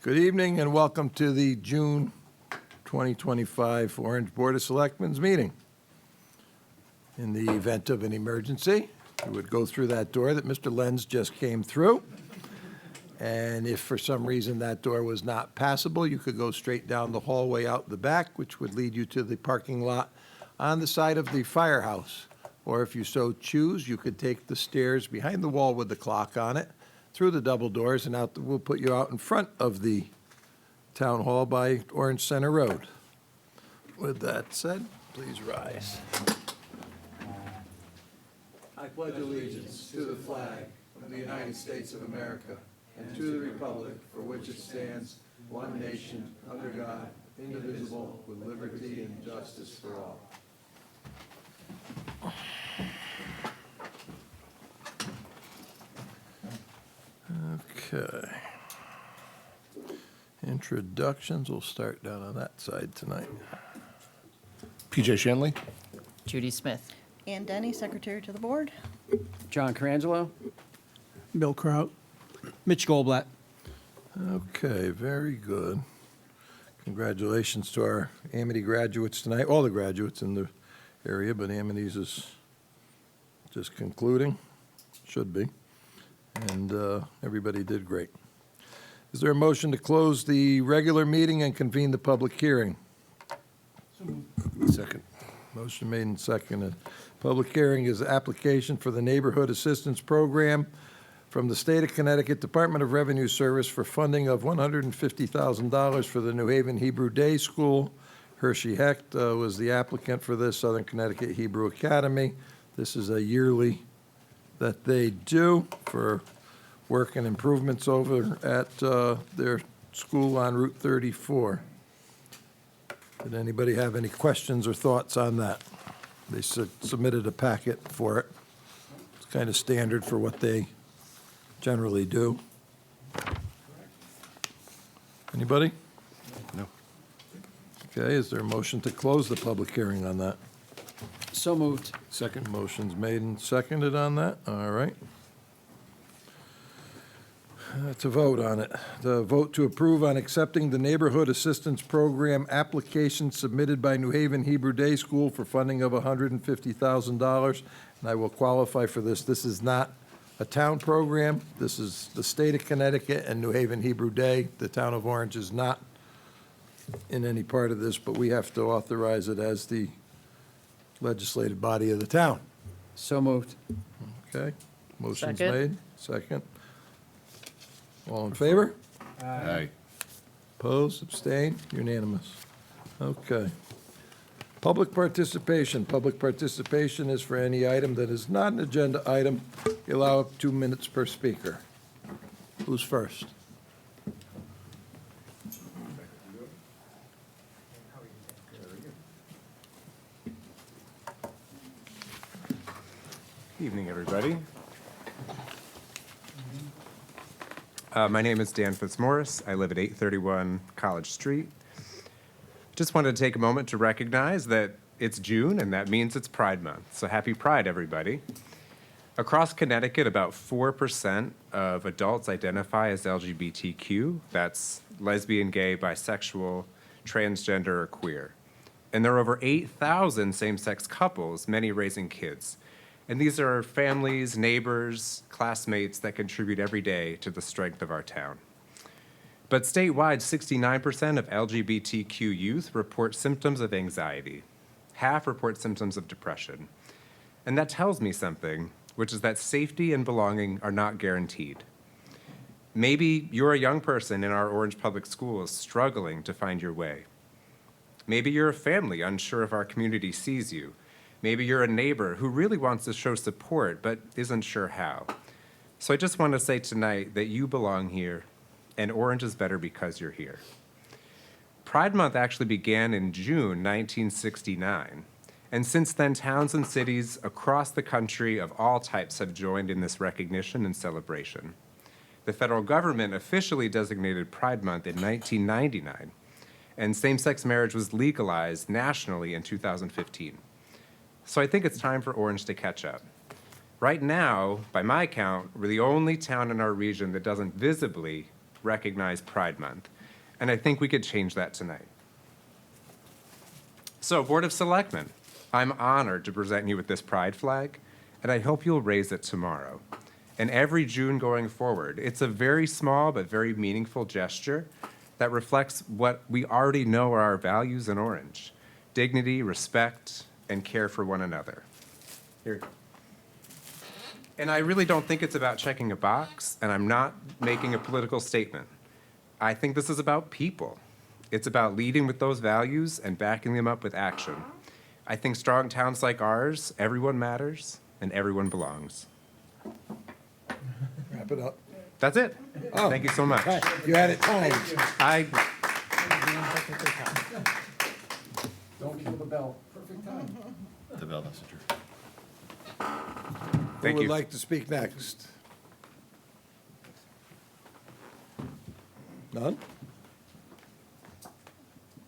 Good evening and welcome to the June 2025 Orange Board of Selectmen's meeting. In the event of an emergency, you would go through that door that Mr. Lenz just came through. And if for some reason that door was not passable, you could go straight down the hallway out the back, which would lead you to the parking lot on the side of the firehouse. Or if you so choose, you could take the stairs behind the wall with the clock on it, through the double doors, and out. We'll put you out in front of the town hall by Orange Center Road. With that said, please rise. I pledge allegiance to the flag of the United States of America and to the republic for which it stands, one nation, under God, indivisible, with liberty and justice for all. Okay. Introductions, we'll start down on that side tonight. PJ Shanley. Judy Smith. Ann Denny, Secretary to the Board. John Carangelo. Bill Kraut. Mitch Goldblatt. Okay, very good. Congratulations to our Amity graduates tonight, all the graduates in the area, but Amity's is just concluding, should be, and everybody did great. Is there a motion to close the regular meeting and convene the public hearing? Second. Motion made and seconded. Public hearing is application for the Neighborhood Assistance Program from the State of Connecticut Department of Revenue Service for funding of $150,000 for the New Haven Hebrew Day School. Hershey Hecht was the applicant for this, Southern Connecticut Hebrew Academy. This is a yearly that they do for work and improvements over at their school on Route 34. Did anybody have any questions or thoughts on that? They submitted a packet for it. It's kind of standard for what they generally do. Anybody? No. Okay, is there a motion to close the public hearing on that? So moved. Second. Motion's made and seconded on that, all right. To vote on it. The vote to approve on accepting the Neighborhood Assistance Program application submitted by New Haven Hebrew Day School for funding of $150,000. And I will qualify for this. This is not a town program. This is the state of Connecticut and New Haven Hebrew Day. The town of Orange is not in any part of this, but we have to authorize it as the legislative body of the town. So moved. Okay? Motion's Second. made. Second. All in favor? Aye. Opposed, abstained, unanimous. Okay. Public participation. Public participation is for any item that is not an agenda item. You allow up 2 minutes per speaker. Who's first? Evening, everybody. My name is Dan Fitzmaurice. I live at 831 College Street. Just wanted to take a moment to recognize that it's June, and that means it's Pride Month. So happy Pride, everybody. Across Connecticut, about 4% of adults identify as LGBTQ. That's lesbian, gay, bisexual, transgender, or queer. And there are over 8,000 same-sex couples, many raising kids. And these are families, neighbors, classmates that contribute every day to the strength of our town. But statewide, 69% of LGBTQ youth report symptoms of anxiety. Half report symptoms of depression. And that tells me something, which is that safety and belonging are not guaranteed. Maybe you're a young person in our Orange Public Schools struggling to find your way. Maybe you're a family unsure if our community sees you. Maybe you're a neighbor who really wants to show support but isn't sure how. So I just want to say tonight that you belong here, and Orange is better because you're here. Pride Month actually began in June 1969, and since then towns and cities across the country of all types have joined in this recognition and celebration. The federal government officially designated Pride Month in 1999, and same-sex marriage was legalized nationally in 2015. So I think it's time for Orange to catch up. Right now, by my count, we're the only town in our region that doesn't visibly recognize Pride Month. And I think we could change that tonight. So, Board of Selectmen, I'm honored to present you with this pride flag, and I hope you'll raise it tomorrow. And every June going forward, it's a very small but very meaningful gesture that reflects what we already know are our values in Orange: dignity, respect, and care for one another. Here. And I really don't think it's about checking a box, and I'm not making a political statement. I think this is about people. It's about leading with those values and backing them up with action. I think strong towns like ours, everyone matters and everyone belongs. Wrap it up. That's it. Oh. Thank you so much. You had it timed. I, Don't kill the bell. The bell messenger. thank Who would you. like to speak next? None?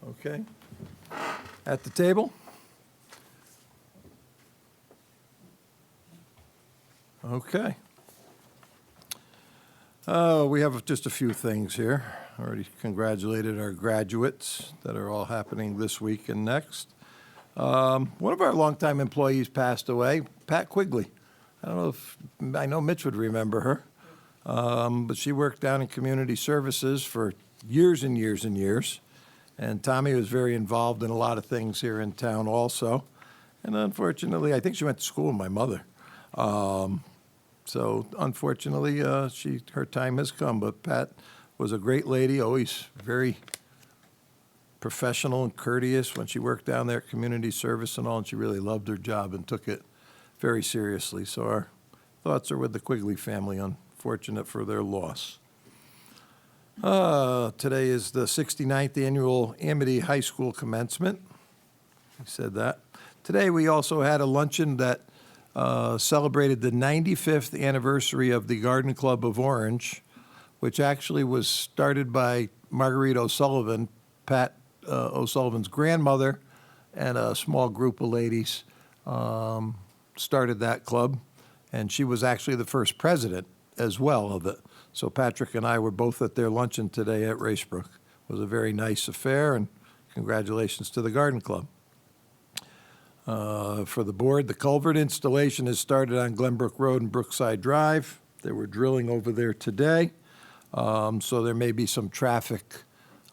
Okay. At the table? Okay. We have just a few things here. Already congratulated our graduates that are all happening this week and next. One of our longtime employees passed away, Pat Quigley. I know Mitch would remember her. But she worked down in community services for years and years and years. And Tommy was very involved in a lot of things here in town also. And unfortunately, I think she went to school with my mother. So unfortunately, her time has come. But Pat was a great lady, always very professional and courteous when she worked down there at community service and all. And she really loved her job and took it very seriously. So our thoughts are with the Quigley family. Unfortunate for their loss. Today is the 69th annual Amity High School commencement. I said that. Today we also had a luncheon that celebrated the 95th anniversary of the Garden Club of Orange, which actually was started by Marguerite O'Sullivan, Pat O'Sullivan's grandmother, and a small group of ladies started that club. And she was actually the first president as well of it. So Patrick and I were both at their luncheon today at Racebrook. It was a very nice affair, and congratulations to the Garden Club. For the board, the culvert installation has started on Glenbrook Road and Brookside Drive. They were drilling over there today, so there may be some traffic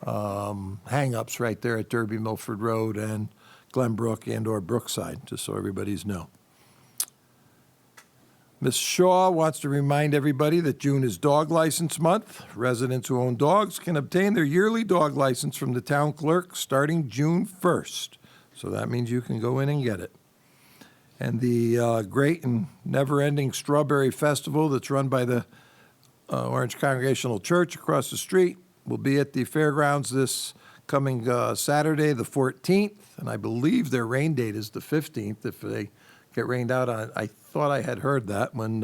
hang-ups right there at Derby Milford Road and Glenbrook and/or Brookside, just so everybody's know. Ms. Shaw wants to remind everybody that June is Dog License Month. Residents who own dogs can obtain their yearly dog license from the town clerk starting June 1st. So that means you can go in and get it. And the great and never-ending Strawberry Festival that's run by the Orange Congregational Church across the street will be at the fairgrounds this coming Saturday, the 14th. And I believe their rain date is the 15th if they get rained out on. I thought I had heard that when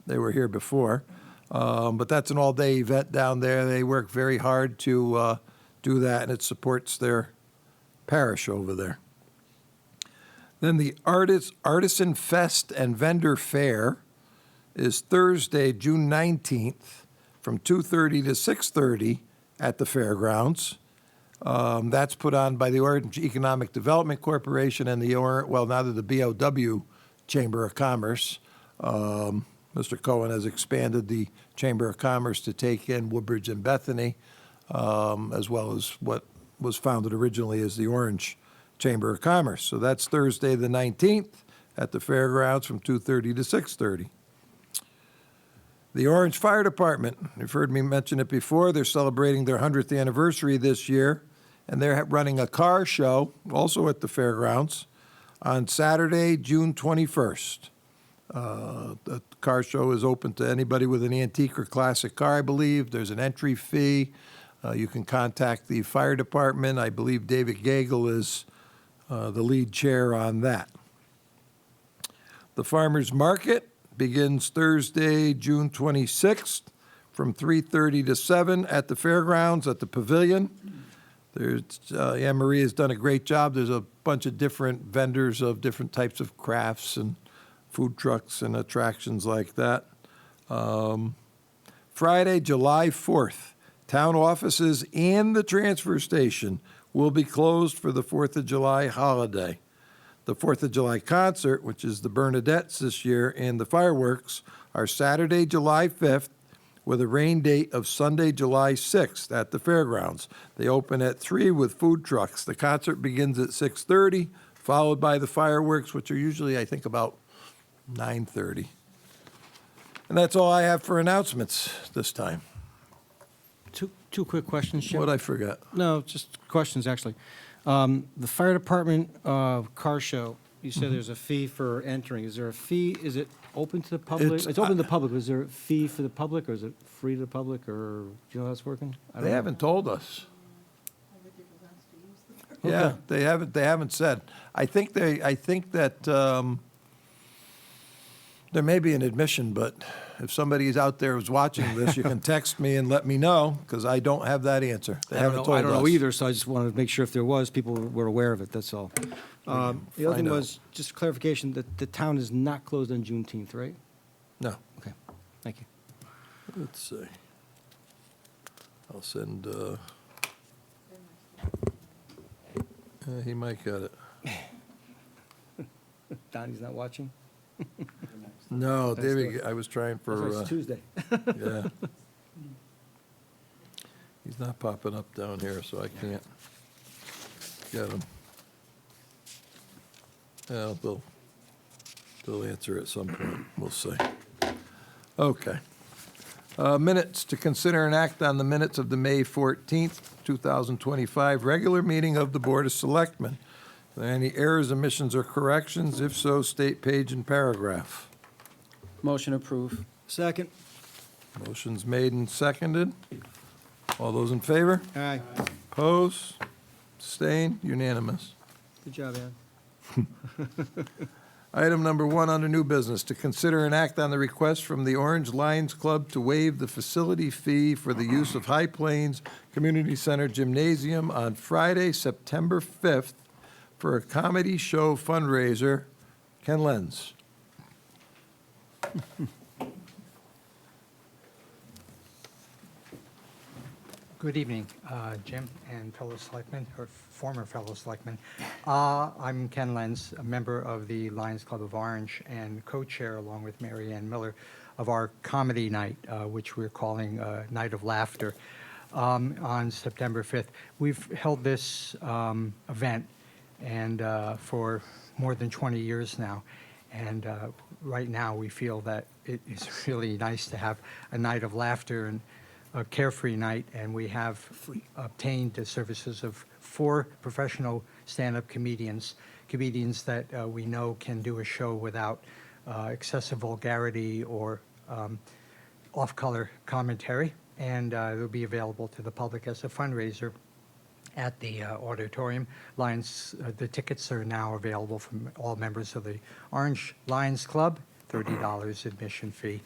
they were here before. But that's an all-day event down there. They work very hard to do that, and it supports their parish over there. Then the Artisan Fest and Vendor Fair is Thursday, June 19th, from 2:30 to 6:30 at the fairgrounds. That's put on by the Orange Economic Development Corporation and now the BOW Chamber of Commerce. Mr. Cohen has expanded the Chamber of Commerce to take in Woodbridge and Bethany, as well as what was founded originally as the Orange Chamber of Commerce. So that's Thursday the 19th at the fairgrounds from 2:30 to 6:30. The Orange Fire Department, you've heard me mention it before, they're celebrating their 100th anniversary this year, and they're running a car show, also at the fairgrounds, on Saturday, June 21st. The car show is open to anybody with an antique or classic car, I believe. There's an entry fee. You can contact the fire department. I believe David Gagel is the lead chair on that. The Farmers Market begins Thursday, June 26th, from 3:30 to 7 at the fairgrounds at the pavilion. Anne Marie has done a great job. There's a bunch of different vendors of different types of crafts and food trucks and attractions like that. Friday, July 4th, town offices and the transfer station will be closed for the 4th of July holiday. The 4th of July concert, which is the Bernadettes this year, and the fireworks are Saturday, July 5th, with a rain date of Sunday, July 6th at the fairgrounds. They open at 3 with food trucks. The concert begins at 6:30, followed by the fireworks, which are usually, I think, about 9:30. And that's all I have for announcements this time. Two quick questions, Jim. What'd I forget? No, just questions, actually. The fire department car show, you said there's a fee for entering. Is there a fee? Is it open to the public? It's- It's open to the public. Is there a fee for the public, or is it free to the public, or do you know how it's working? I don't They know. haven't told us. Yeah, they haven't said. I think that there may be an admission, but if somebody's out there who's watching this, you can text me and let me know, because I don't have that answer. They haven't told us. I don't know either, so I just wanted to make sure if there was, people were aware of it, that's all. The other thing find out. was, just clarification, that the town is not closed on Juneteenth, right? No. Okay, thank you. Let's see. I'll send, he might get it. Donnie's not watching? No, David, I was trying for, It's Tuesday. yeah. He's not popping up down here, so I can't get him. Yeah, they'll answer at some point, we'll see. Okay. Minutes, to consider and act on the minutes of the May 14th, 2025 regular meeting of the Board of Selectmen. Are there any errors, omissions, or corrections? If so, state page and paragraph. Motion approved. Second. Motion's made and seconded. All those in favor? Aye. Opposed? Abstained? Unanimous. Good job, Ann. Item number 1 under new business, to consider and act on the request from the Orange Lions Club to waive the facility fee for the use of High Plains Community Center Gymnasium on Friday, September 5th for a comedy show fundraiser. Ken Lenz. Good evening, Jim and fellow selectmen, or former fellow selectmen. I'm Ken Lenz, a member of the Lions Club of Orange and co-chair, along with Mary Ann Miller, of our comedy night, which we're calling Night of Laughter, on September 5th. We've held this event and for more than 20 years now. And right now, we feel that it is really nice to have a night of laughter and a carefree night, and we have obtained the services of 4 professional stand-up comedians that we know can do a show without excessive vulgarity or off-color commentary, and it'll be available to the public as a fundraiser at the auditorium. Lions, the tickets are now available from all members of the Orange Lions Club, $30 admission fee,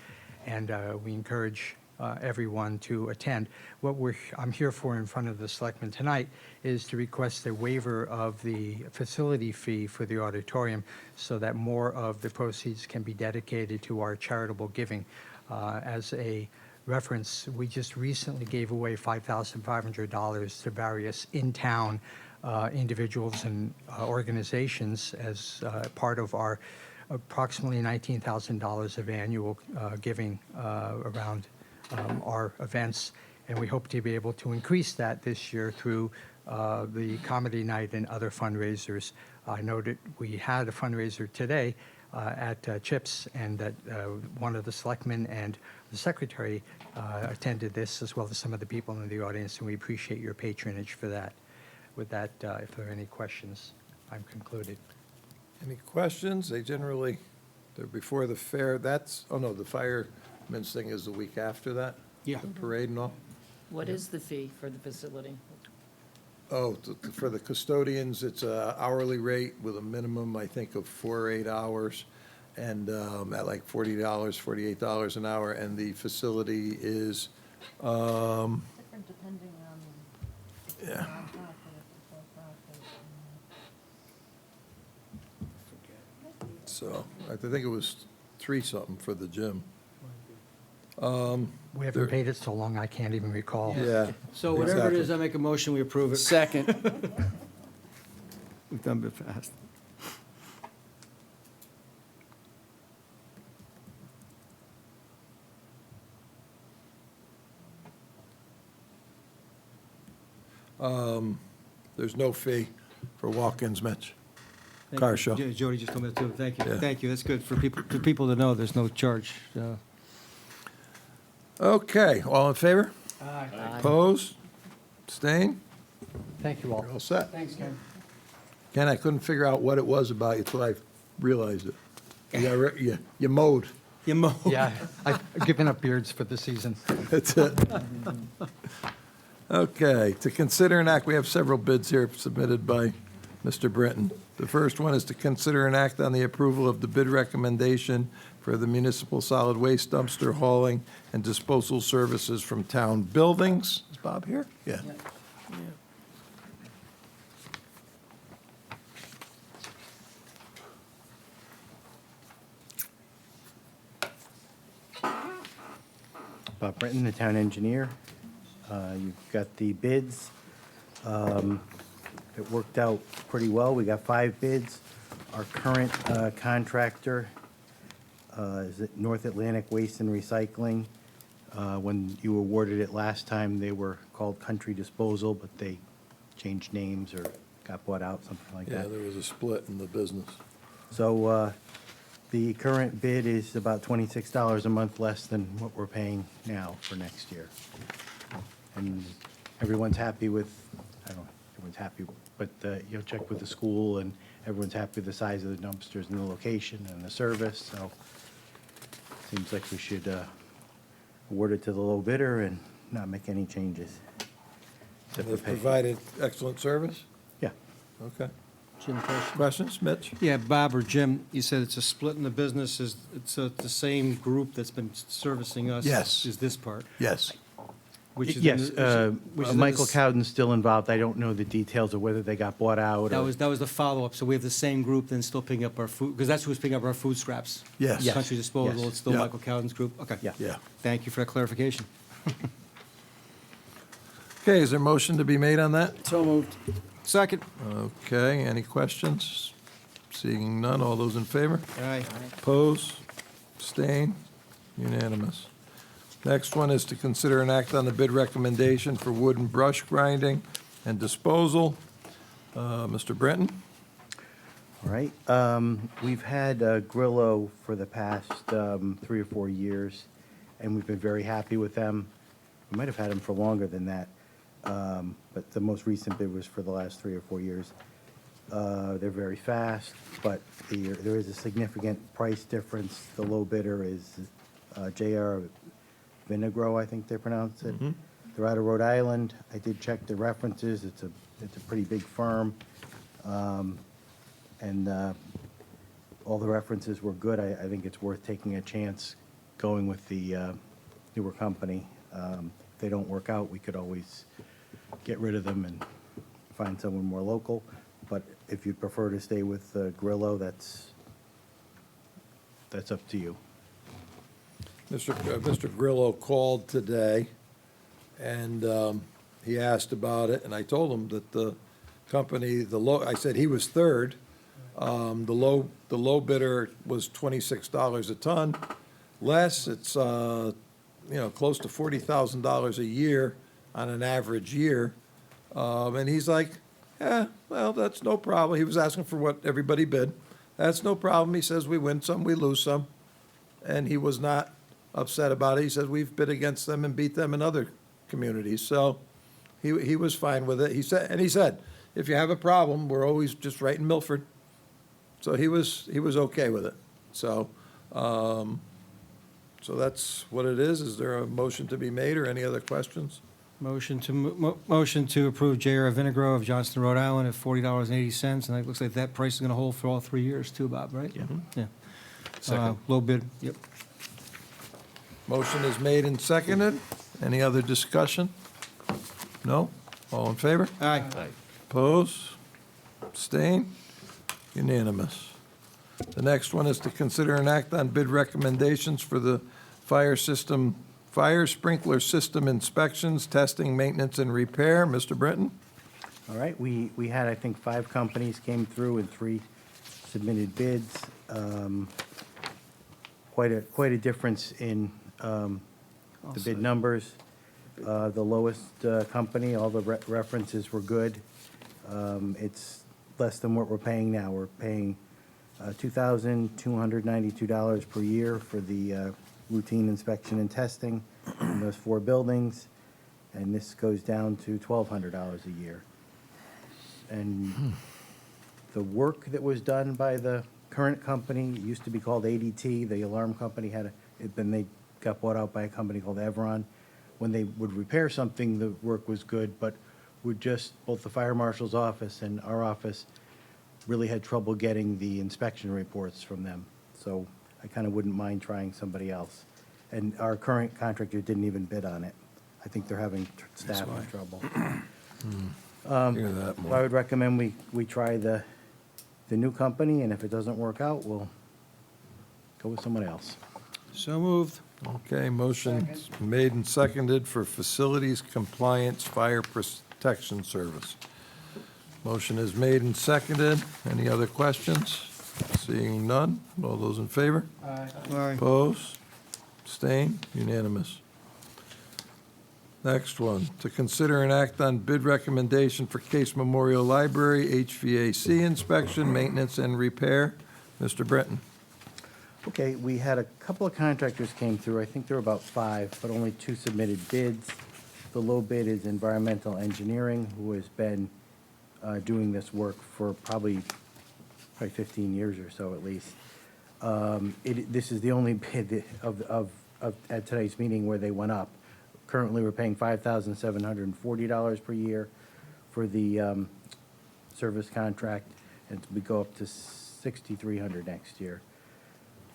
and we encourage everyone to attend. What I'm here for in front of the selectmen tonight is to request a waiver of the facility fee for the auditorium so that more of the proceeds can be dedicated to our charitable giving. As a reference, we just recently gave away $5,500 to various in-town individuals and organizations as part of our approximately $19,000 of annual giving around our events, and we hope to be able to increase that this year through the comedy night and other fundraisers. I know that we had a fundraiser today at CHIPS, and that one of the selectmen and the secretary attended this, as well as some of the people in the audience, and we appreciate your patronage for that. With that, if there are any questions, I'm concluded. Any questions? They're before the fair. Oh no, the firemen's thing is the week after that? Yeah. The parade and all? What is the fee for the facility? Oh, for the custodians, it's a hourly rate with a minimum, I think, of 4 or 8 hours, and at like $40, $48 an hour, and the facility is, Different depending on yeah, nonprofit, for-profit. so I think it was 3 something for the gym. We haven't paid it so long, I can't even recall. Yeah. So whatever it is, exactly. I make a motion, we approve it. Second. We've done it fast. There's no fee for walk-ins, Mitch. Thank Car you. show. Jody just told me that too. Thank you. Yeah. Thank you. That's good for people to know there's no charge. Okay, all in favor? Aye. Opposed? Abstain? Thank you all. You're all set. Thanks, Ken. Ken, I couldn't figure out what it was about you till I realized it. You mowed. You mow. Yeah, I've given up beards for the season. That's it. Okay, to consider and act, we have several bids here submitted by Mr. Britton. The first one is to consider and act on the approval of the bid recommendation for the municipal solid waste dumpster hauling and disposal services from town buildings. Is Bob here? Yeah. Bob Britton, the town engineer. You've got the bids. It worked out pretty well. We got 5 bids. Our current contractor is at North Atlantic Waste and Recycling. When you awarded it last time, they were called Country Disposal, but they changed names or got bought out, something like Yeah, that. there was a split in the business. So the current bid is about $26 a month less than what we're paying now for next year. And everyone's happy with, I don't know, everyone's happy, but you'll check with the school, and everyone's happy with the size of the dumpsters and the location and the service, so seems like we should award it to the low bidder and not make any changes. Except for They've pay. provided excellent service? Yeah. Okay. Jim, question? Questions, Mitch? Yeah, Bob or Jim, you said it's a split in the business. It's the same group that's been servicing us? Yes. Is this part? Yes. Which is in Yes, the- which is in Michael this- Cowden's still involved. I don't know the details of whether they got bought out That or. was the follow-up. So we have the same group then still picking up our food, because that's who's picking up our food scraps. Yes. Yes. Country Disposal, Yes. it's still Yeah. Michael Cowden's group? Okay. Yeah. Yeah. Thank you for that clarification. Okay, is there a motion to be made on that? So moved. Second. Okay, any questions? Seeing none, all those in favor? Aye. Oppose? Abstain? Unanimous. Next one is to consider an act on the bid recommendation for wood and brush grinding and disposal. Mr. Brenton? All right. We've had Grillo for the past 3 or 4 years, and we've been very happy with them. We might have had them for longer than that, but the most recent bid was for the last 3 or 4 years. They're very fast, but there is a significant price difference. The low bidder is J.R. Vinegro, I think they pronounce it. They're out of Rhode Island. I did check the references. It's a pretty big firm. And all the references were good. I think it's worth taking a chance going with the newer company. If they don't work out, we could always get rid of them and find someone more local. But if you'd prefer to stay with Grillo, that's up to you. Mr. Grillo called today, and he asked about it, and I told him that the company, I said he was third. The low bidder was $26 a ton. Less, it's, close to $40,000 a year on an average year. And he's like, yeah, well, that's no problem. He was asking for what everybody bid. That's no problem. He says, we win some, we lose some. And he was not upset about it. He says, we've bid against them and beat them in other communities. So he was fine with it. He said, if you have a problem, we're always just right in Milford. So he was okay with it. So, so that's what it is. Is there a motion to be made or any other questions? Motion to approve J.R. Vinegro of Johnston, Rhode Island at $40.80, and it looks like that price is going to hold for all 3 years too, Bob, right? Yeah. Yeah. Second. Low bid, yep. Motion is made and seconded. Any other discussion? No? All in favor? Aye. Oppose? Abstain? Unanimous. The next one is to consider an act on bid recommendations for the fire system fire sprinkler system inspections, testing, maintenance, and repair. Mr. Britton? All right, we had, I think, 5 companies came through and 3 submitted bids. Quite a difference in the bid numbers. The lowest company, all the references were good. It's less than what we're paying now. We're paying $2,292 per year for the routine inspection and testing in those 4 buildings, and this goes down to $1,200 a year. And the work that was done by the current company, it used to be called ADT, the alarm company then they got bought out by a company called Evron. When they would repair something, the work was good, but both the fire marshal's office and our office really had trouble getting the inspection reports from them. So I kind of wouldn't mind trying somebody else. And our current contractor didn't even bid on it. I think they're having staffing trouble. Hear that So I more. would recommend we try the new company, and if it doesn't work out, we'll go with someone else. So moved. Okay, motion made and seconded for Facilities Compliance Fire Protection Service. Motion is made and seconded. Any other questions? Seeing none. All those in favor? Aye. Opposed? Abstained? Unanimous. Next one, to consider and act on bid recommendation for Case Memorial Library HVAC inspection, maintenance, and repair. Mr. Britton. Okay, we had a couple of contractors came through. I think there were about 5, but only 2 submitted bids. The low bid is Environmental Engineering, who has been doing this work for probably 15 years or so at least. This is the only bid at today's meeting where they went up. Currently, we're paying $5,740 per year for the service contract, and we go up to $6,300 next year.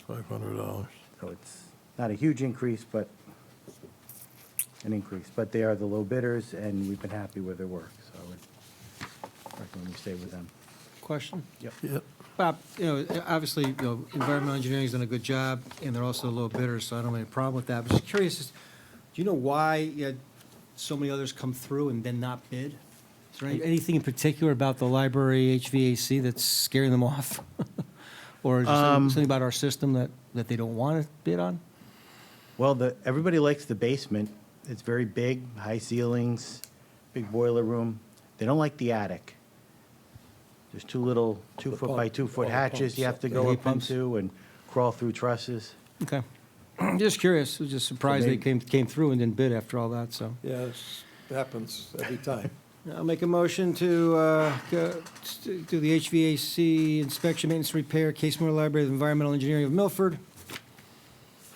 $500. So it's not a huge increase, but an increase. But they are the low bidders, and we've been happy with their work, so I would recommend we stay with them. Question? Yep. Bob, obviously, environmental engineering's done a good job, and they're also low bidders, so I don't have any problem with that. But just curious, do you know why you had so many others come through and then not bid? Is there anything in particular about the library HVAC that's scaring them off? Or is there something about our system that they don't want to bid on? Well, everybody likes the basement. It's very big, high ceilings, big boiler room. They don't like the attic. There's 2 little 2-foot by 2-foot hatches you have to The go heat up pumps. into and crawl through trusses. Okay. Just curious, I was just surprised they came through and didn't bid after all that, so. Yes, happens every time. I'll make a motion to do the HVAC inspection, maintenance, repair, Case Memorial Library of Environmental Engineering of Milford.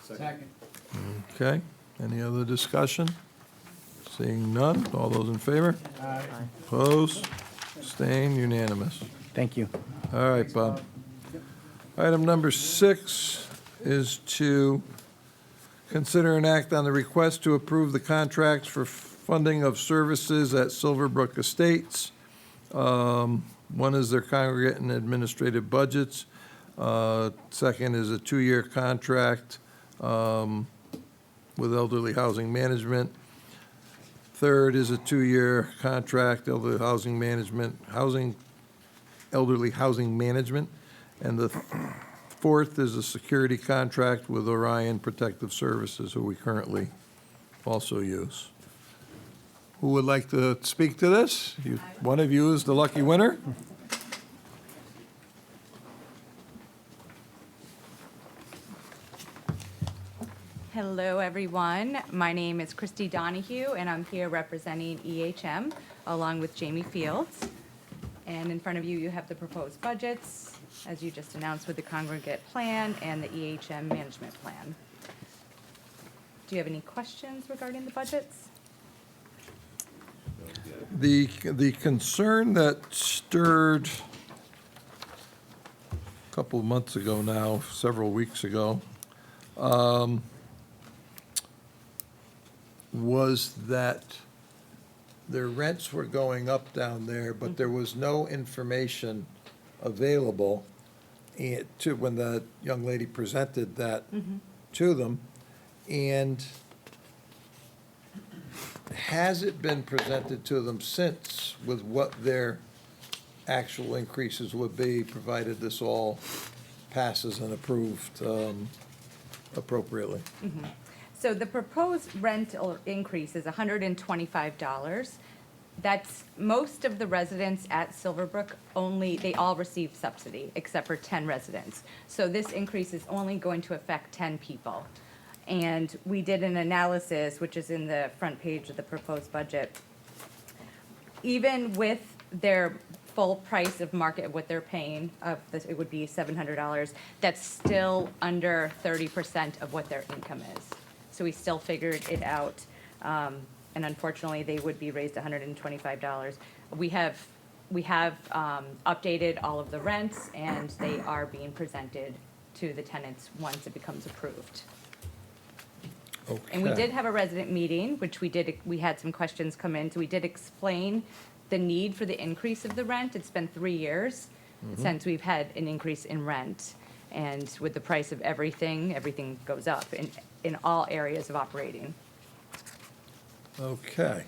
Okay, any other discussion? Seeing none, all those in favor? Opposed? Abstained? Unanimous. Thank you. All right, Bob. Item number 6 is to consider an act on the request to approve the contracts for funding of services at Silverbrook Estates. One is their congregate and administrative budgets. Second is a 2-year contract with elderly housing management. Third is a 2-year contract, elderly housing management. And the fourth is a security contract with Orion Protective Services, who we currently also use. Who would like to speak to this? One of you is the lucky winner. Hello, everyone. My name is Christy Donahue, and I'm here representing EHM, along with Jamie Fields. And in front of you, you have the proposed budgets, as you just announced, with the congregate plan and the EHM management plan. Do you have any questions regarding the budgets? The concern that stirred a couple of months ago now, several weeks ago, was that their rents were going up down there, but there was no information available to, when the young lady presented that to them. And has it been presented to them since with what their actual increases would be, provided this all passes and approved appropriately? So the proposed rental increase is $125. That's, most of the residents at Silverbrook only, they all receive subsidy, except for 10 residents. So this increase is only going to affect 10 people. And we did an analysis, which is in the front page of the proposed budget. Even with their full price of market, what they're paying, it would be $700, that's still under 30% of what their income is. So we still figured it out, and unfortunately, they would be raised $125. We have updated all of the rents, and they are being presented to the tenants once it becomes approved. And we Okay. did have a resident meeting, which we had some questions come in, so we did explain the need for the increase of the rent. It's been 3 years since we've had an increase in rent. And with the price of everything, everything goes up in all areas of operating. Okay.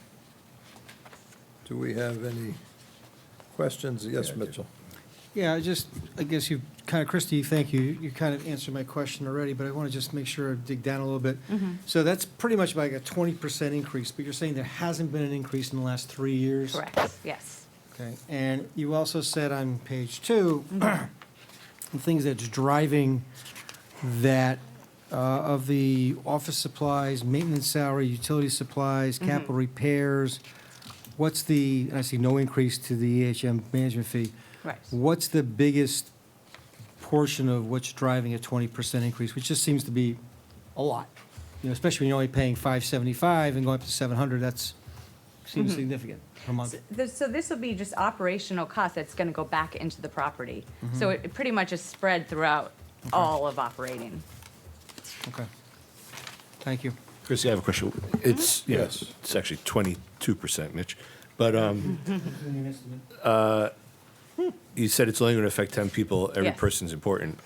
Do we have any questions? Yes, Mitchell? Yeah, I guess you kind of, Christie, thank you. You kind of answered my question already, but I want to just make sure I dig down a little bit. So that's pretty much like a 20% increase, but you're saying there hasn't been an increase in the last 3 years? Correct, yes. Okay, and you also said on page 2, the things that's driving that, of the office supplies, maintenance salary, utility supplies, capital repairs, what's the, I see no increase to the EHM management fee. Right. What's the biggest portion of what's driving a 20% increase, which just seems to be a lot? You know, especially when you're only paying $575 and going up to $700, that's, seems significant per month. So this will be just operational cost that's going to go back into the property. So it pretty much is spread throughout all of operating. Okay. Thank you. Chrissy, I have a question. It's, Yes. it's actually 22%, Mitch. But you said it's only going to affect 10 people. Every Yes. person's important.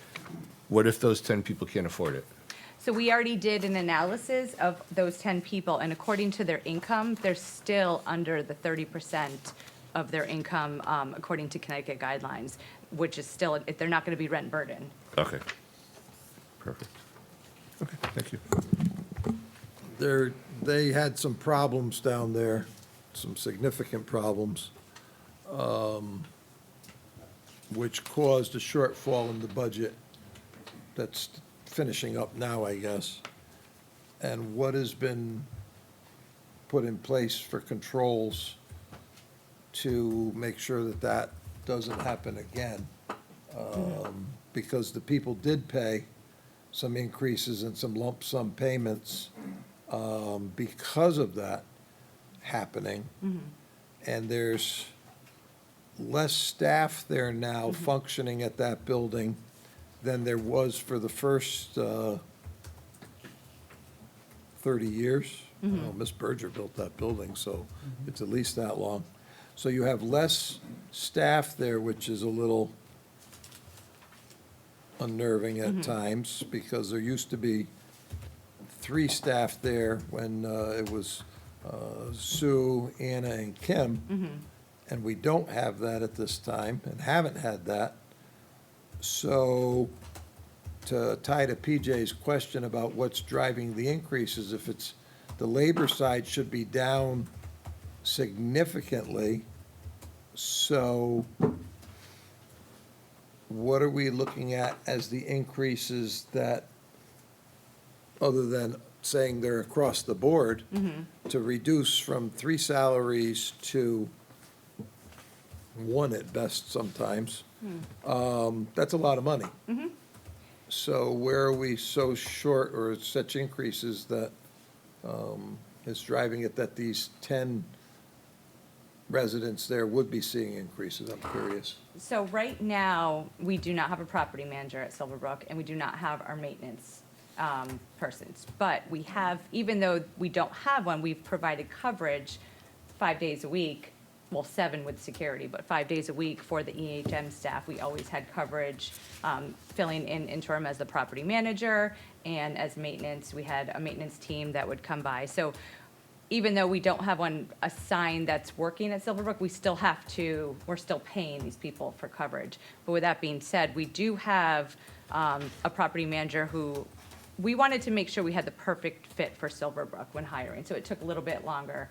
What if those 10 people can't afford it? So we already did an analysis of those 10 people, and according to their income, they're still under the 30% of their income, according to Connecticut guidelines, which is still, they're not going to be rent burden. Okay. Perfect. Okay, thank you. They had some problems down there, some significant problems, which caused a shortfall in the budget that's finishing up now, I guess. And what has been put in place for controls to make sure that that doesn't happen again? Because the people did pay some increases and some lump sum payments because of that happening. And there's less staff there now functioning at that building than there was for the first 30 years. Well, Miss Berger built that building, so it's at least that long. So you have less staff there, which is a little unnerving at times, because there used to be 3 staff there when it was Sue, Anna, and Kim. And we don't have that at this time, and haven't had that. So, to tie to PJ's question about what's driving the increases, if it's, the labor side should be down significantly. So, what are we looking at as the increases that, other than saying they're across the board, to reduce from 3 salaries to 1 at best sometimes? That's a lot of money. So where are we so short, or such increases that is driving it, that these 10 residents there would be seeing increases? I'm curious. So right now, we do not have a property manager at Silverbrook, and we do not have our maintenance persons. But we have, even though we don't have one, we've provided coverage 5 days a week, well, 7 with security, but 5 days a week for the EHM staff. We always had coverage, filling in interim as the property manager, and as maintenance, we had a maintenance team that would come by. So even though we don't have one assigned that's working at Silverbrook, we're still paying these people for coverage. But with that being said, we do have a property manager who, we wanted to make sure we had the perfect fit for Silverbrook when hiring, so it took a little bit longer.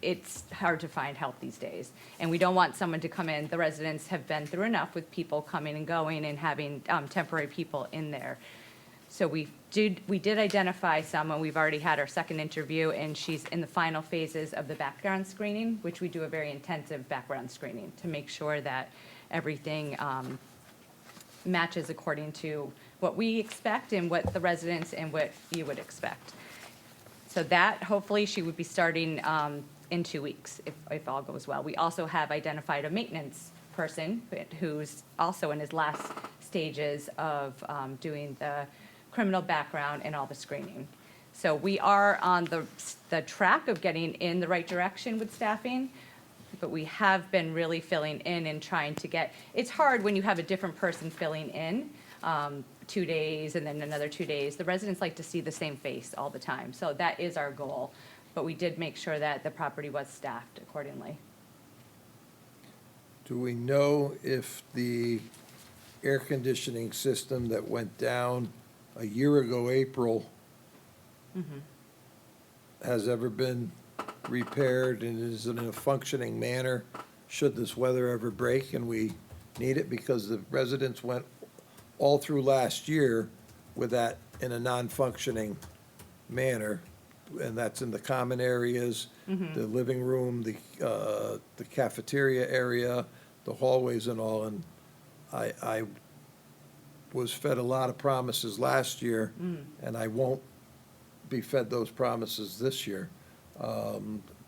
It's hard to find help these days, and we don't want someone to come in. The residents have been through enough with people coming and going and having temporary people in there. So we did identify someone. We've already had our second interview, and she's in the final phases of the background screening, which we do a very intensive background screening to make sure that everything matches according to what we expect and what the residents and what you would expect. So that, hopefully, she would be starting in 2 weeks, if all goes well. We also have identified a maintenance person who's also in his last stages of doing the criminal background and all the screening. So we are on the track of getting in the right direction with staffing, but we have been really filling in and trying to get, it's hard when you have a different person filling in, 2 days and then another 2 days. The residents like to see the same face all the time, so that is our goal. But we did make sure that the property was staffed accordingly. Do we know if the air conditioning system that went down a year ago, April, has ever been repaired and is in a functioning manner should this weather ever break and we need it? Because the residents went all through last year with that in a non-functioning manner, and that's in the common areas, the living room, the cafeteria area, the hallways and all, and I was fed a lot of promises last year, and I won't be fed those promises this year.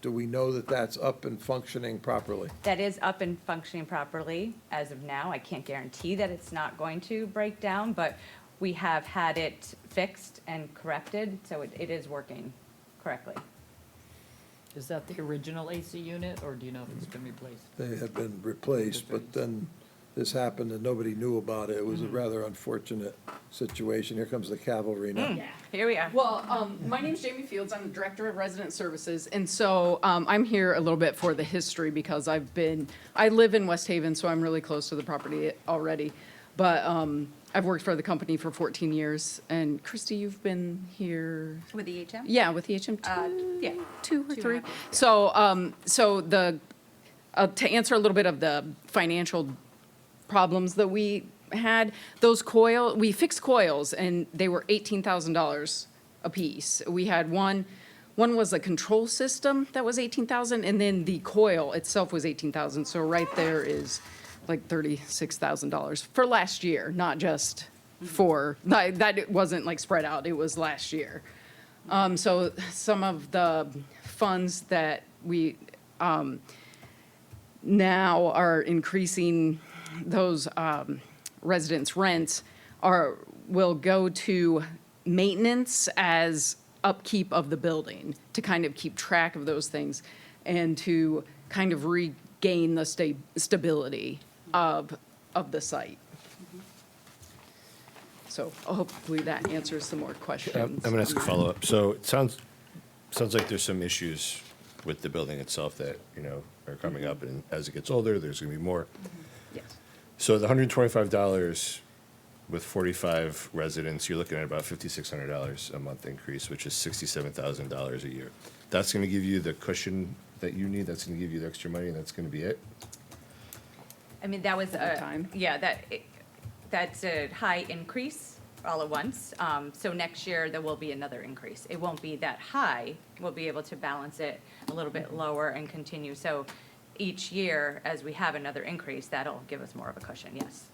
Do we know that that's up and functioning properly? That is up and functioning properly as of now. I can't guarantee that it's not going to break down, but we have had it fixed and corrected, so it is working correctly. Is that the original AC unit, or do you know if it's been replaced? They have been replaced, but then this happened and nobody knew about it. It was a rather unfortunate situation. Here comes the cavalry now. Here we are. Well, my name's Jamie Fields. I'm the Director of Resident Services. And so I'm here a little bit for the history because I live in West Haven, so I'm really close to the property already. But I've worked for the company for 14 years. And Christy, you've been here? With EHM? Yeah, with EHM Yeah. two or 2.5 three. years. So to answer a little bit of the financial problems that we had, we fixed coils and they were $18,000 a piece. We had one was a control system that was $18,000, and then the coil itself was $18,000. So right there is like $36,000 for last year, not just for, that it wasn't like spread out, it was last year. So some of the funds that we now are increasing those residents' rents will go to maintenance as upkeep of the building, to kind of keep track of those things and to kind of regain the stability of the site. So hopefully that answers some more questions. I'm going to ask a follow-up. So it sounds like there's some issues with the building itself that, are coming up, and as it gets older, there's going to be more. Yes. So the $125 with 45 residents, you're looking at about $5,600 a month increase, which is $67,000 a year. That's going to give you the cushion that you need, that's going to give you the extra money, and that's going to be it? I mean, that was time. that's a high increase all at once. So next year, there will be another increase. It won't be that high. We'll be able to balance it a little bit lower and continue. So each year, as we have another increase, that'll give us more of a cushion, yes.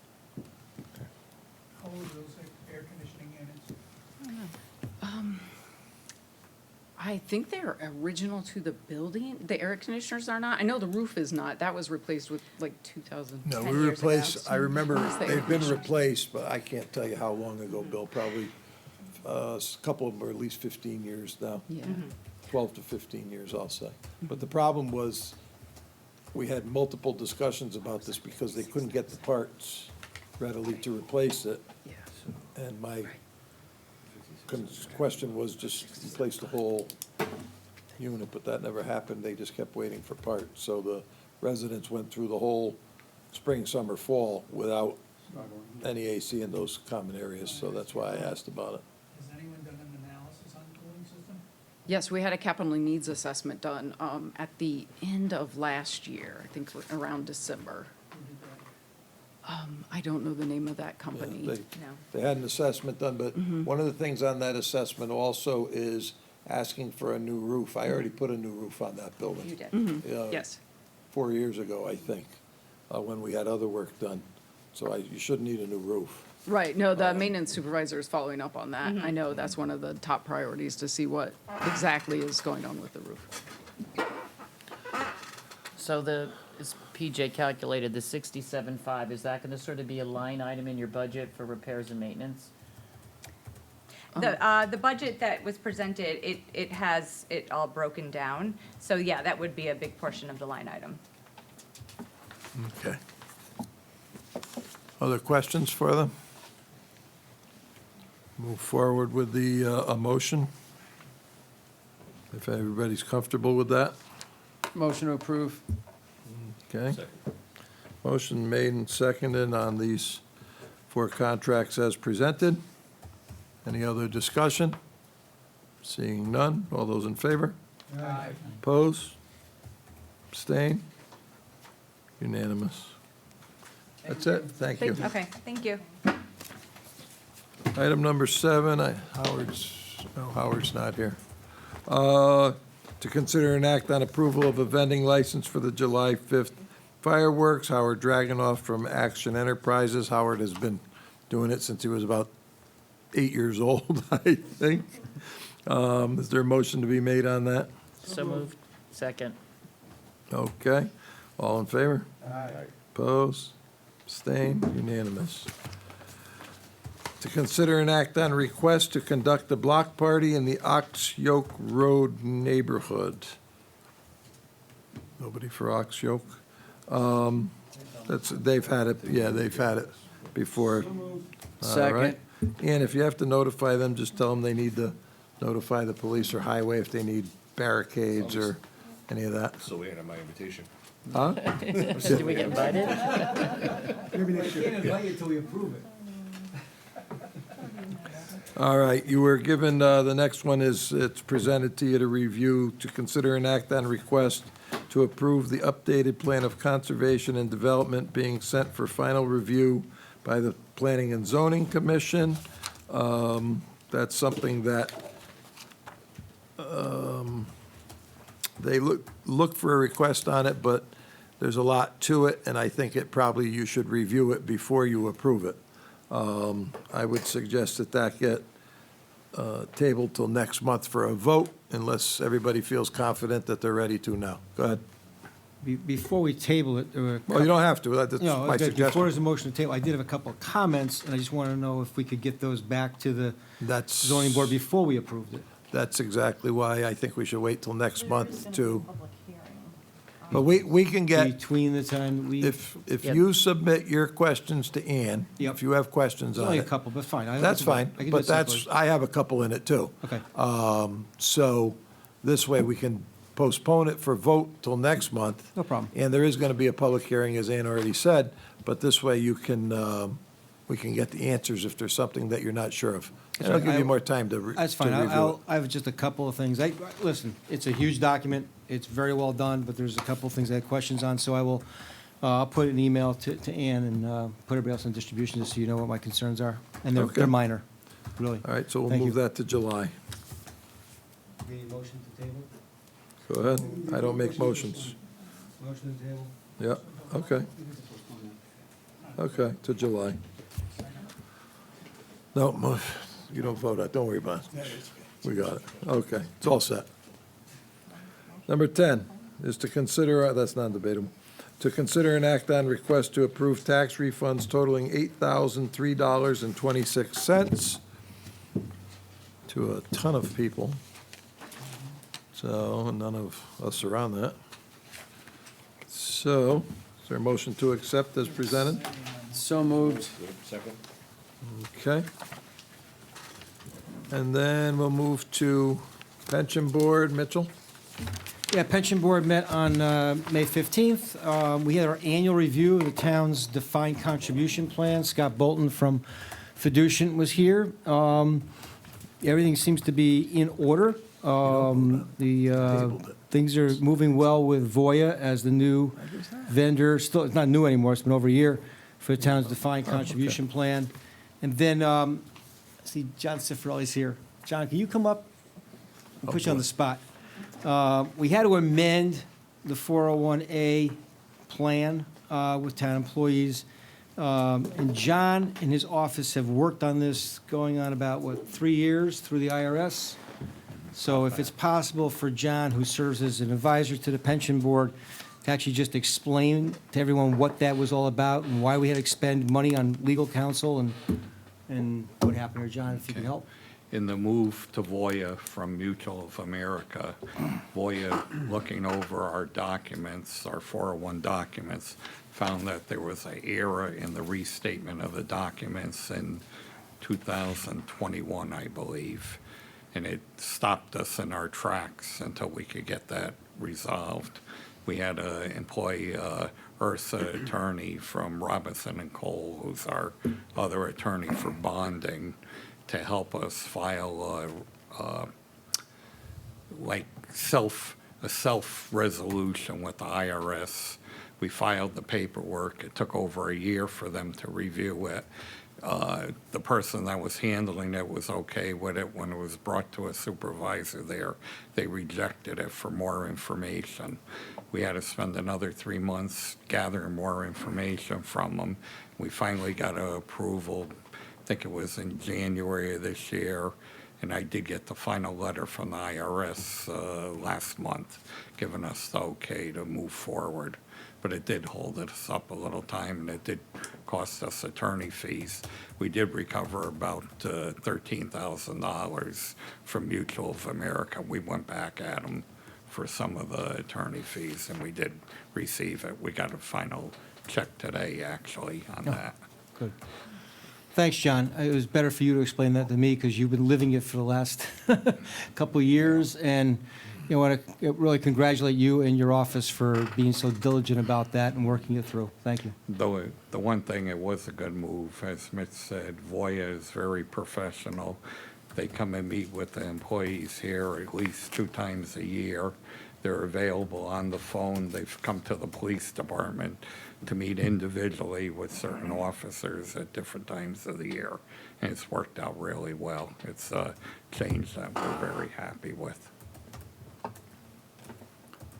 How old are those air conditioning units? I think they're original to the building. The air conditioners are not. I know the roof is not. That was replaced with like 2000. No, 10 we years ago. replaced, I remember Where's the air they've been conditioners? replaced, but I can't tell you how long ago, Bill, probably a couple of them are at least 15 years now. Yeah. 12 to 15 years, I'll say. But the problem was, we had multiple discussions about this because they couldn't get the parts readily to replace it. Yeah. And my question was just replace the whole unit, but that never happened. They just kept waiting for parts. So the residents went through the whole spring, summer, fall without any AC in those common areas, so that's why I asked about it. Has anyone done an analysis on the cooling system? Yes, we had a capital needs assessment done at the end of last year, I think around December. Who did that? I don't know the name of that Yeah, company. They had an assessment done, but Mm-hmm. one of the things on that assessment also is asking for a new roof. I already put a new roof on that building. You did. Yes. 4 years ago, I think, when we had other work done. So you shouldn't need a new roof. Right, no, the maintenance supervisor is following up on that. I know that's one of the top priorities, to see what exactly is going on with the roof. So is PJ calculated the 67.5, is that gonna sort of be a line item in your budget for repairs and maintenance? The budget that was presented, it has it all broken down. So yeah, that would be a big portion of the line item. Okay. Other questions for them? Move forward with the, a motion, if everybody's comfortable with that. Motion to approve. Okay. Second. Motion made and seconded on these 4 contracts as presented. Any other discussion? Seeing none, all those in favor? Oppose? Abstain? Unanimous. That's it, thank you. Okay, thank you. Item number 7, Howard's not here. To consider an act on approval of a vending license for the July 5th fireworks. Howard Dragonoff from Action Enterprises. Howard has been doing it since he was about 8 years old, I think. Is there a motion to be made on that? So moved. Second. Okay, all in favor? Opposed? Abstained? Unanimous. To consider an act on request to conduct a block party in the Ox Yoke Road neighborhood. Nobody for Ox Yoke? They've had it, yeah, they've had it before. All right. And if you have to notify them, just tell them they need to notify the police or highway if they need barricades or any of that. Still waiting on my invitation. Huh? Did we get invited? Maybe they can't invite you until we approve it. All right, you were given, the next one is, it's presented to you to review, to consider an act on request to approve the updated plan of conservation and development being sent for final review by the Planning and Zoning Commission. That's something that they look for a request on it, but there's a lot to it, and I think you should review it before you approve it. I would suggest that get tabled till next month for a vote, unless everybody feels confident that they're ready to now. Go ahead. Before we table it, there were. Well, you don't have to, that's No, my okay, before suggestion. there's a motion to table, I did have a couple of comments, and I just want to know if we could get those back to the That's, zoning board before we approved it. that's exactly why I think we should wait till next There is month gonna be a to, public hearing. but we can get, Between the time we. if Yep. you submit your questions to Ann, Yep. if you have questions There's on only a it, couple, but fine. that's fine, I can do but it separately. that's, I have a couple in it too. Okay. So this way we can postpone it for vote till next month. No problem. And there is going to be a public hearing, as Ann already said, but this way you can, we can get the answers if there's something that you're not sure of. And it'll give you more time to review it. That's fine. I have just a couple of things. Listen, it's a huge document. It's very well done, but there's a couple of things I had questions on, so I will, I'll put an email to Ann and put everybody else in distribution just so you know what my concerns are. And Okay. they're minor, really. All right, so we'll Thank move you. that to July. Any motion to table? Go ahead. I don't make motions. Motion to table? Yeah, okay. Okay, to July. No, you don't vote on it, don't worry about it. We got it. Okay, it's all set. Number 10 is to consider, that's non-debatable, to consider an act on request to approve tax refunds totaling $8,003.26 to a ton of people. So none of us are on that. So, is there a motion to accept as presented? So moved. Second? Okay. And then we'll move to pension board. Mitchell? Yeah, Pension Board met on May 15th. We had our annual review of the town's defined contribution plan. Scott Bolton from Fiducian was here. Everything seems to be in order. Things are moving well with Voya as the new vendor. Still, it's not new anymore, it's been over a year for the town's defined contribution plan. And then, see, John Cifarelli's here. John, can you come up? I'll put you on the spot. We had to amend the 401A plan with town employees. And John and his office have worked on this going on about, 3 years through the IRS? So if it's possible for John, who serves as an advisor to the pension board, to actually just explain to everyone what that was all about and why we had to expend money on legal counsel and what happened here, John, if you can help. In the move to Voya from Mutual of America, Voya, looking over our documents, our 401 documents, found that there was an error in the restatement of the documents in 2021, I believe. And it stopped us in our tracks until we could get that resolved. We had to employ Ursa attorney from Robinson and Cole, who's our other attorney for bonding, to help us file a self-resolution with the IRS. We filed the paperwork. It took over a year for them to review it. The person that was handling it was okay with it. When it was brought to a supervisor there, they rejected it for more information. We had to spend another 3 months gathering more information from them. We finally got an approval. I think it was in January of this year, and I did get the final letter from the IRS last month, giving us the okay to move forward. But it did hold us up a little time, and it did cost us attorney fees. We did recover about $13,000 from Mutual of America. We went back at them for some of the attorney fees, and we did receive it. We got a final check today, actually, on that. Good. Thanks, John. It was better for you to explain that to me because you've been living it for the last couple of years. And I want to really congratulate you and your office for being so diligent about that and working it through. Thank you. The one thing, it was a good move. As Mitch said, Voya is very professional. They come and meet with the employees here at least 2 times a year. They're available on the phone. They've come to the police department to meet individually with certain officers at different times of the year. And it's worked out really well. It's a change that we're very happy with.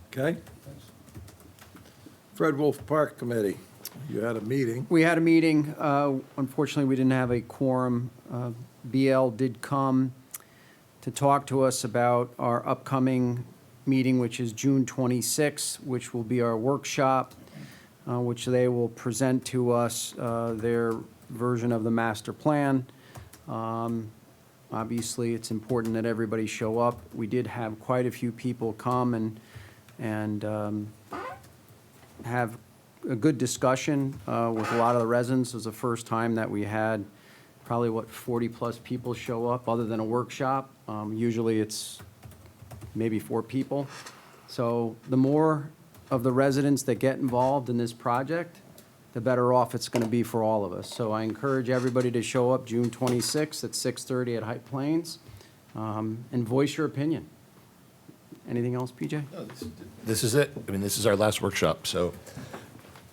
Okay. Fred Wolf Park Committee, you had a meeting. We had a meeting. Unfortunately, we didn't have a quorum. BL did come to talk to us about our upcoming meeting, which is June 26th, which will be our workshop, which they will present to us their version of the master plan. Obviously, it's important that everybody show up. We did have quite a few people come and have a good discussion with a lot of the residents. It was the first time that we had probably, 40-plus people show up, other than a workshop. Usually it's maybe 4 people. So the more of the residents that get involved in this project, the better off it's going to be for all of us. So I encourage everybody to show up June 26th at 6:30 at High Plains and voice your opinion. Anything else, PJ? No, this is it. I mean, this is our last workshop, so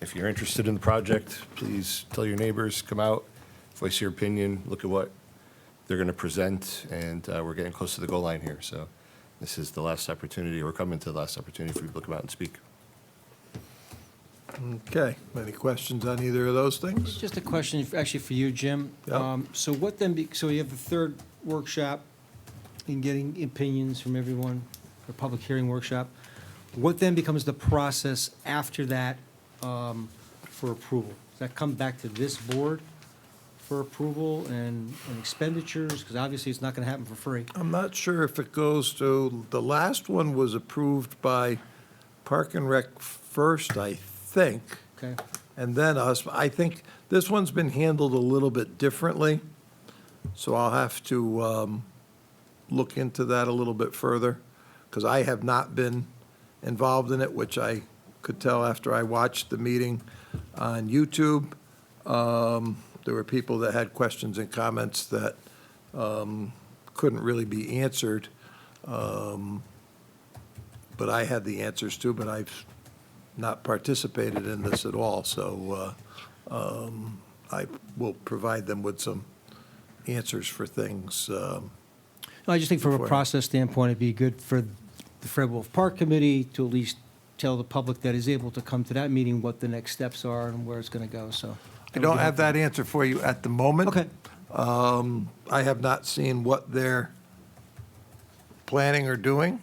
if you're interested in the project, please tell your neighbors, come out, voice your opinion, look at what they're going to present, and we're getting close to the goal line here, so this is the last opportunity, or coming to the last opportunity for people to come out and speak. Okay. Any questions on either of those things? Just a question, actually, for you, Jim. Yeah. So what then, so you have the third workshop in getting opinions from everyone, a public hearing workshop. What then becomes the process after that for approval? Does that come back to this board for approval and expenditures? Because obviously, it's not going to happen for free. I'm not sure if it goes to, the last one was approved by Park and Rec first, I think, Okay. and then us. I think this one's been handled a little bit differently, so I'll have to look into that a little bit further, because I have not been involved in it, which I could tell after I watched the meeting on YouTube. There were people that had questions and comments that couldn't really be answered. But I had the answers too, but I've not participated in this at all, so I will provide them with some answers for things. I just think from a Before- process standpoint, it'd be good for the Fred Wolf Park Committee to at least tell the public that is able to come to that meeting what the next steps are and where it's going to go, so. I don't have that answer for you at the moment. Okay. I have not seen what they're planning or doing.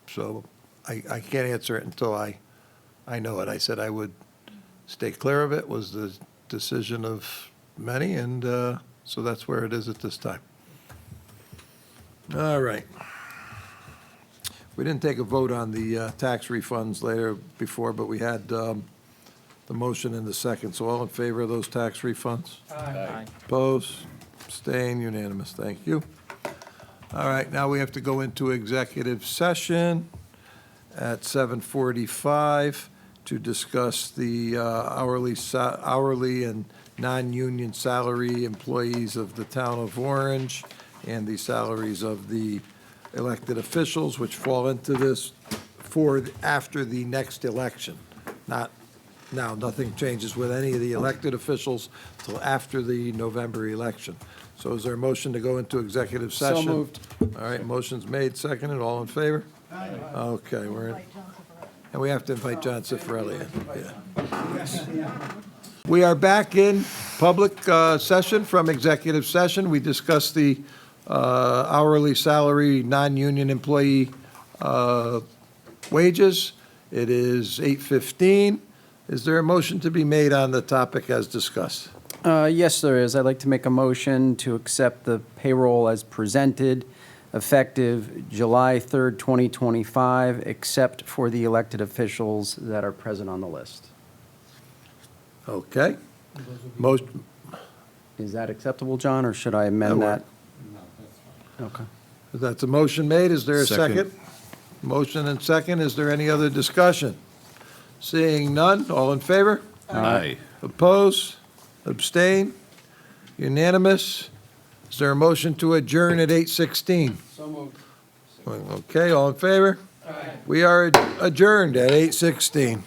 So I can't answer it until I know it. I said I would stay clear of it, was the decision of many, and so that's where it is at this time. All right. We didn't take a vote on the tax refunds later before, but we had the motion and the second. So all in favor of those tax refunds? Aye. Opposed? Abstain? Unanimous. Thank you. All right, now we have to go into executive session at 7:45 to discuss the hourly and non-union salary employees of the town of Orange and the salaries of the elected officials, which fall into this for after the next election. Not now, nothing changes with any of the elected officials till after the November election. So is there a motion to go into executive session? So moved. All right, motion's made, seconded, all in favor? Aye. Okay, we're in, and we have to invite John Cifarelli in, yeah. We are back in public session from executive session. We discussed the hourly salary, non-union employee wages. It is 8:15. Is there a motion to be made on the topic as discussed? Yes, there is. I'd like to make a motion to accept the payroll as presented, effective July 3rd, 2025, except for the elected officials that are present on the list. Okay. Motion, Is that acceptable, John, or should I amend That that? Okay. that's a motion made. Is there a Second. second? Motion and second. Is there any other discussion? Seeing none, all in favor? Aye. Oppose? Abstain? Unanimous? Is there a motion to adjourn at 8:16? So moved. Okay, all in favor? We are adjourned at 8:16.